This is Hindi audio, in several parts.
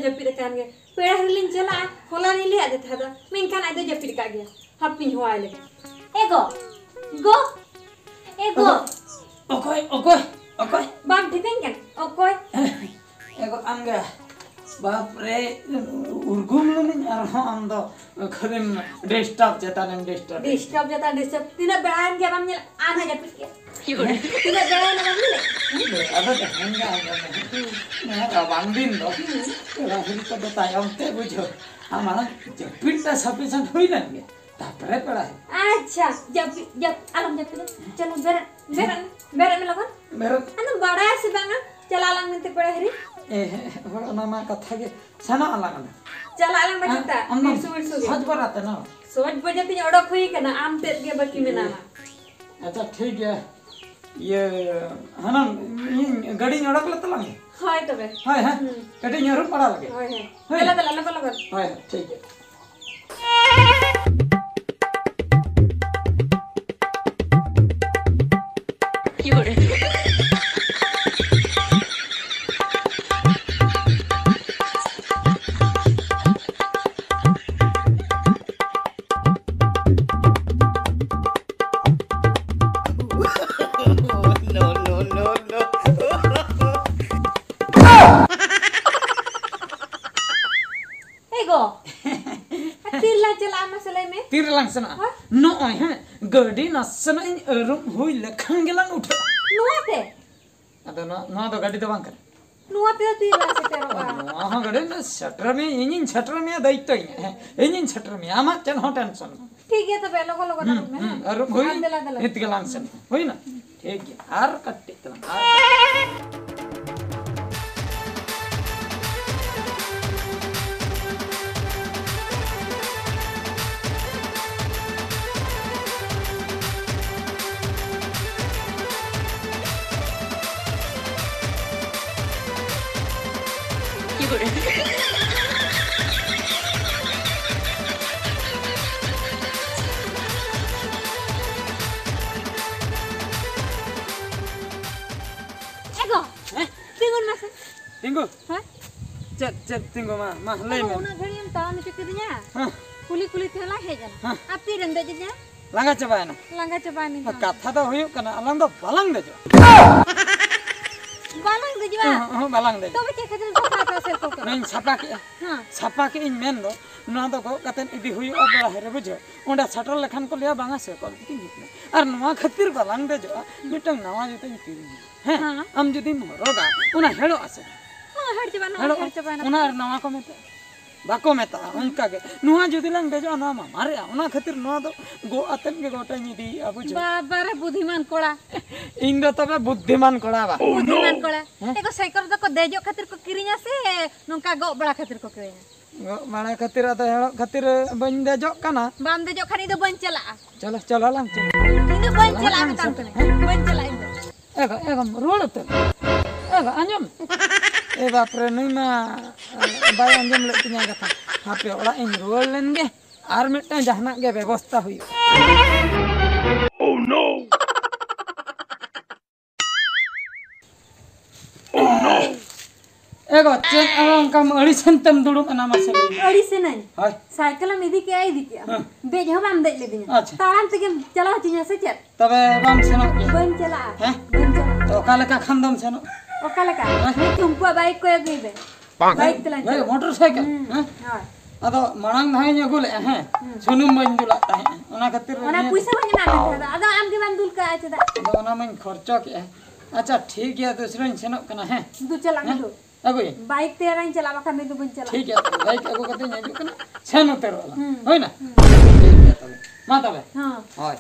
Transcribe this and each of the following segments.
जपिद कान गे पेड़ा हरलिन चला होला नि ले आदे था मेनखान आदे जपिद का गया हपिन होआय ले एगो गो एगो ओकोय बाप ठिकन केन ओकोय एगो अंगे बाप रे उर्गुम लनिन आर हम दो खरिम डिस्टर्ब जता तीना बेड़ान के बम आना जपिद के तीना बेड़ान बम ले ada hangga nah rabang din do lahir ko do tayam te bujo amala jepita sufficient hoina ge tapre peda अच्छा जब आलम जब चलो बेरन में लगन अन बड़ा से बांगा चला आलम में ते पड़े हरी ona ma katha ge sana alang चला आलम बजता सोच बराते ना सोच बजती ओडक हुई के ना आम ते के बाकी में ना अच्छा ठीक है ये हना गाड़ी नड़क लत लंग हाय तबे हाय हाय गाड़ी नरु पड़ा लगे हाय लगा लगा हाय ठीक है तिर langsana no oi ha gadi nasana in rum hui lekhan gelang utha nuwa te ado no do gadi do bang kar nuwa te tir lase tero ha gadi na shutter me engine shutter me daitto engine shutter me ama chen ho tension ठीक है तबे लोगो लोगो में rum hui it gelangsana hui na ठीक है ar katte tlang Tinggu. Hah? Cet tinggu mah lei me. Una घड़ी हम ताम चुकदिnya. हां. कुली थेला हे जन. आपती रंग दे Langga cobaina. Langga cobaini. Katha do huyuk kana alang do balang dejo. Balang dejo. Balang dejo. तो बच्चे खातिर सफा से को कर. नहीं छापा के. हां. छापा के इन मेन दो ना दो को कतन इदी हुयु अब हेरे बुझो. ओंडा सटल लखन को लिया बांगा से को की निकले. आर नवा खातिर बाlang देजो. मिटंग नवा जते किरी. हैं. हम जदी मोरोगा उना हेड़ो आसे. हर जबाना उना नवा को मेता बाको मेता उनका के नुआ जुदी लंग देजो ना मारे उना खातिर नुआ दो गो अतन के गोटा निदी अबुजो बाबा रे बुद्धिमान कोड़ा इन दो तबे बुद्धिमान कोड़ा बा बुद्धिमान कोड़ा एको साइकिल तो को देजो खातिर को किरिया से नोका गो बड़ा खातिर को किरिया गो बड़ा खातिर तो हेड़ो खातिर बन देजो कना बाम देजो खानी तो बन चला चलो लंग इन बन चला बता बन चला इन एगो रोड तो एगो अंजम ए बाप रे नहीं मा बाय अंजम ले तिया कथा हापे ओड़ा इन रोल लेनगे आर मिटटा जहना के व्यवस्था हुई ओह नो एगो चेन अरंग कम अड़ी संतम दुडु कना मासे अड़ी से नहीं हाय साइकिल में इदी के आई दी के बेज हम दे ले दिया अच्छा ताराम तक चला चिया से चल तबे बम सेनो बन चला हैं बन चला तो काले का खंदम सेनो ओकाले का तुमको बाइक को गईबे बाइक चला भाई मोटरसाइकिल हैं हां अदो मणंग धाई नेगुले हैं सुनुम मंजुला ताहे ओना खातिर ओना पैसा बन ना अदो आम के बंदुल का आछे दा अदो ओना मन खर्चा के अच्छा ठीक है दूसरे सेनो कना है दू चला दू अगुई बाइक ते रही चला बखन नहीं तो बन चला ठीक है बाइक अगु कते नेजु कना सेनो तेरो वाला होय ना ठीक है तबे मा तबे हां होय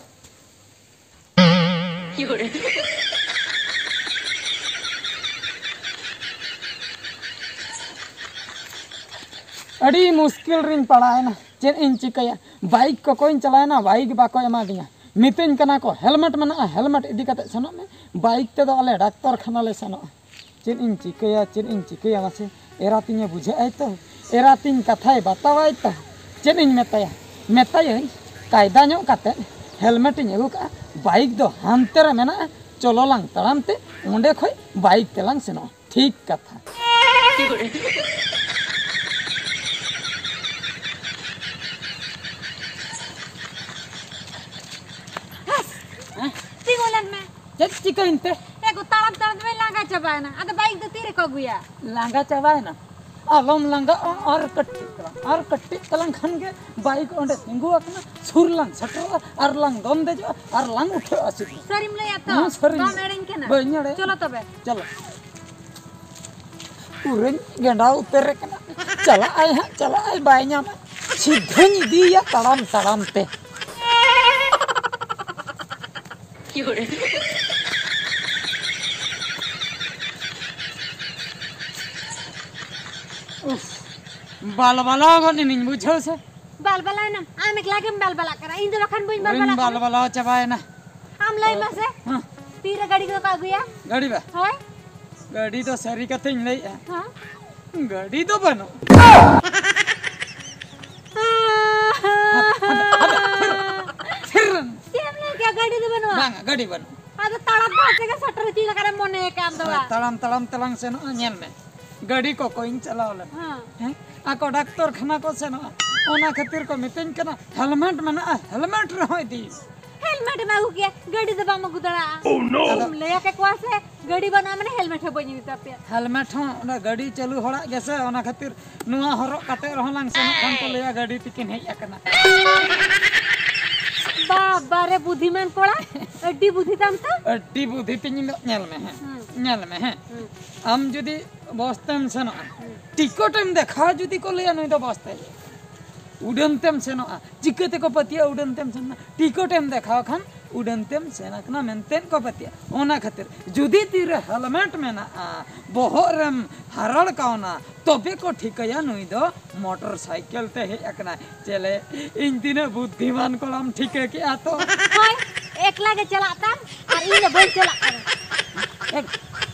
योरे अड़ी मुश्किल रिन पड़ा है ना चेन इन चिकया बाइक को कोइन चलाए ना बाइक बाको एमा दिया मितेन कना को हेलमेट मना हेलमेट इदी कते सनो में बाइक ते दो आले डाक्टर खाना ले सनो चेन इन चिकया मासे एरा तिने बुझे आई तो एरा तिन कथाय बतावाय तो चेन इन मेताया कायदा ᱧᱚᱜ ᱠᱟᱛᱮ हेलमेट ᱤᱧ ᱟᱹᱜᱩ ᱠᱟᱜᱼᱟ बाइक दो हानते रे मेना चलो लांग तड़ामते ओंडे खय बाइक तेलांग सेनो ठीक कथा Tingulan me. चल चिकनते Ego talam में लांगा चबाना अद बाइक तो तेरे को गुया लांगा चबाय ना आलम लांगा और कट्टी तलंग खन के बाइक ओंडे तिंगु अकना सुर लांग सटो और लांग दम दे जो और लांग उठे आसी सरिम ले आता सरिम दम एडिंग के ना बइनड़े चलो तबे चलो उरेन गेंडा उतर कना चला आय बाय न्याम सीधे दिया तड़ाम ते बाल बाला गनी निन बुझो से बाल बाला ना आम एक लागे बाल बाला करा इन बखन बुइन बाल बाला चबाय ना आम लाई मसे हां तीरे गाड़ी को का गुया गाड़ी बा होय गाड़ी तो सरी कते ले हां गाड़ी तो बनो सेम ले क्या गाड़ी तो बनवा बांग गाड़ी बनो अब तड़प बाटे का सटर चीज करे मोने काम दवा तड़म से न नेल में गाड़ी को कोइन चलावले हां हैं आको डॉक्टर खाना को से न ओना खातिर को मितेन कना हेलमेट में ना हेलमेट रहय दी हेलमेट में हो गया गाड़ी दबा में गुदड़ा तुम ले के क्वा से गाड़ी बना में हेलमेट है बनी तपे हेलमेट हो ना गाड़ी चालू होड़ा जैसे ओना खातिर नुआ हरो काटे रहलांग से न खान को लेया गाड़ी तिकिन है एकना बाबा रे बुद्धिमान कोड़ा अड्डी बुद्धि तम तो अड्डी बुद्धि तिन नेल में है हम जदी बसतेम से न टिकट एम देखा जदी को लेया नई तो बसते उड़नतेम से न चिकते को पतिया उड़नतेम से न टिकट एम देखा खान उड़नतेम से न कना मेनतेन को पतिया ओना खातिर जदी तीरे हेलमेट में ना बहरम हरड़ कावना तबे को ठिकया नई दो मोटरसाइकिल ते हे एकना चले इन दिने बुद्धिमान को हम ठिके के आ तो होय एकला के चलाता और इन बल चला एक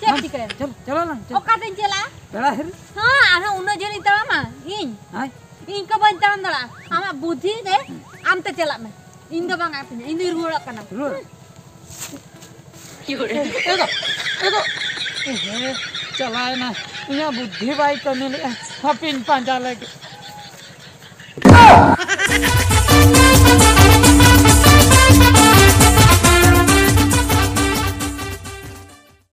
चल ठीक है चलो ना चल ओका दिन चला बड़ा हिर हां आना उनो जनी तळमा इन हाय इन को बन तळम दला आमा बुद्धि दे आम ते चला में इन दो बांगा पिन इन दो रुड़ा कना रुड़ एगो ए चलाए ना यहाँ बुद्धि बाई करने ले हपिन पांचा लगे